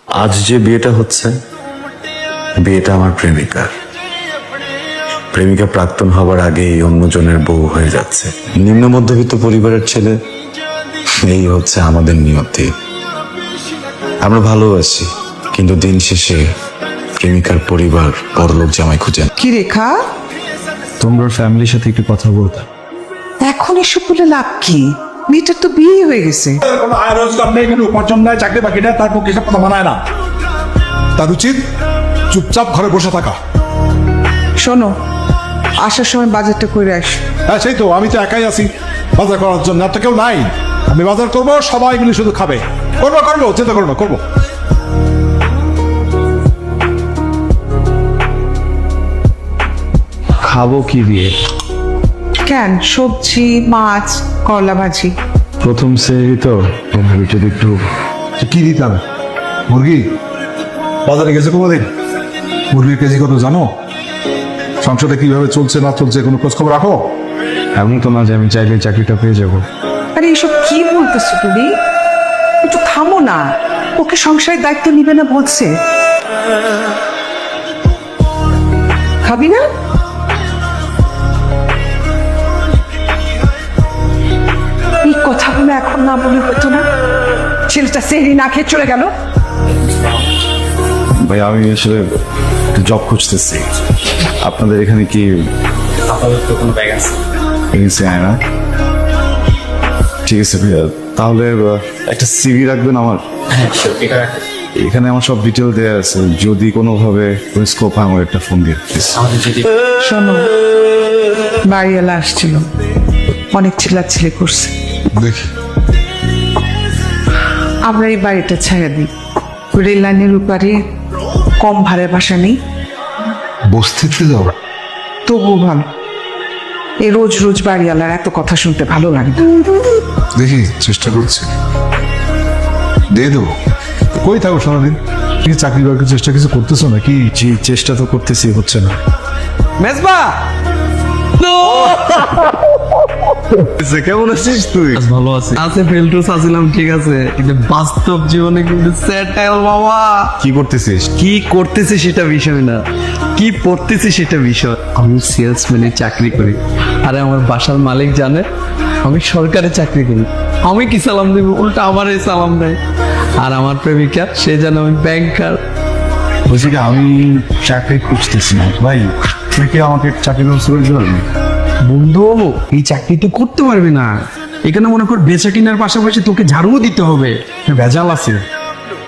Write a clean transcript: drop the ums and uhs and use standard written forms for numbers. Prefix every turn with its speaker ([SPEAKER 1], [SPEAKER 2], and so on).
[SPEAKER 1] আজ যে বিয়েটা হচ্ছে, বিয়েটা আমার প্রেমিকার। প্রেমিকা প্রাক্তন হবার আগেই অন্যজনের বউ হয়ে যাচ্ছে। নিম্ন মধ্যবিত্ত পরিবারের ছেলে, এই হচ্ছে আমাদের নিয়তি। আমরা ভালোবাসি, কিন্তু দিন শেষে প্রেমিকার পরিবার বড়লোক জামাই খুঁজেন।
[SPEAKER 2] কি রেখা,
[SPEAKER 3] তোমরা ফ্যামিলির সাথে একটু কথা বলতে।
[SPEAKER 2] এখন এসব বলে লাভ কি? মেয়েটার তো বিয়ে হয়ে গেছে।
[SPEAKER 4] কোনো আয় রোজগার নেই, কোনো উপার্জন নাই, চাকরি বাকরি নেই, তার পক্ষে সব কথা মানায় না। তার উচিত চুপচাপ ঘরে বসে থাকা।
[SPEAKER 2] শোনো, আসার সময় বাজারটা করে আস।
[SPEAKER 4] হ্যাঁ সেই তো, আমি তো একাই আছি বাজার করার জন্য, আর তো কেউ নাই। আমি বাজার করবো, সবাই মিলে শুধু খাবে। করবো করবো, চিন্তা করো না, করবো।
[SPEAKER 3] খাবো কি দিয়ে?
[SPEAKER 2] কেন, সবজি, মাছ, করলা ভাজি।
[SPEAKER 3] প্রথম সেরি তো, তোমার যদি একটু
[SPEAKER 4] কি দিতাম? মুরগি বাজারে গেছে কোনোদিন? মুরগির কেজি কত জানো? সংসারে কিভাবে চলছে না চলছে কোনো খোঁজ খবর রাখো?
[SPEAKER 3] এমন তো না যে আমি চাইলে চাকরিটা পেয়ে যাবো।
[SPEAKER 2] আরে এসব কি বলতেছো তুমি? একটু থামো না, ওকে সংসারের দায়িত্ব নিবে না বলছে। খাবি না? এই কথাগুলো এখন না বলে হতো না? ছেলেটা সেহরি না খেয়ে চলে গেল।
[SPEAKER 1] ভাই আমি আসলে জব খুঁজতেছি। আপনাদের এখানে কি
[SPEAKER 3] আপাতত কোনো ব্যাগ আছে?
[SPEAKER 1] ভ্যাকেন্সি হয় না? ঠিক আছে ভাইয়া, তাহলে একটা সিভি রাখবেন আমার। এখানে আমার সব ডিটেল দেওয়া আছে, যদি কোনোভাবে স্কোপ হয় আমার একটা ফোন দিয়ে দিস।
[SPEAKER 2] শোনো, বাড়িওয়ালা আসছিল, অনেক চিল্লাচিল্লি করছে।
[SPEAKER 4] দেখি
[SPEAKER 2] আমরা এই বাড়িটা ছেড়ে দিই। রেল লাইনের উপরে কম ভাড়ার বাসা নেই,
[SPEAKER 4] বস্তিতে যাও।
[SPEAKER 2] তবুও ভালো। এই রোজ রোজ বাড়িওয়ালার এত কথা শুনতে ভালো লাগে না।
[SPEAKER 4] দেখি চেষ্টা করছি, দিয়ে দেবো। কই থাকো সারাদিন? কি চাকরি বাকরির চেষ্টা কিছু করতেছো নাকি?
[SPEAKER 3] জি, চেষ্টা তো করতেছি, হচ্ছে না।
[SPEAKER 2] মেজবা,
[SPEAKER 1] কেমন আছিস তুই?
[SPEAKER 5] ভালো আছে আছে ফেলটুস আছিলাম, ঠিক আছে, কিন্তু বাস্তব জীবনে কিন্তু স্যাটাইল বাবা।
[SPEAKER 1] কি করতেছিস?
[SPEAKER 5] কি করতেছি সেটা বিষয় না, কি পড়তেছি সেটা বিষয়। আমি সেলসম্যানে চাকরি করি, আরে আমার বাসার মালিক জানে আমি সরকারি চাকরি করি। আমি কি সালাম দেব, উল্টা আমারই সালাম দেয়। আর আমার প্রেমিকা, সে জানে আমি ব্যাংকার।
[SPEAKER 3] বলছি কি, আমি চাকরি খুঁজতেছি না ভাই, তুই কি আমাকে চাকরি ব্যবস্থা করে দিতে পারবি?
[SPEAKER 5] বন্ধু, এই চাকরি তো করতে পারবি না। এখানে মনে কর বেচা কিনার পাশাপাশি তোকে ঝাড়ুও দিতে হবে, ভেজাল আছে।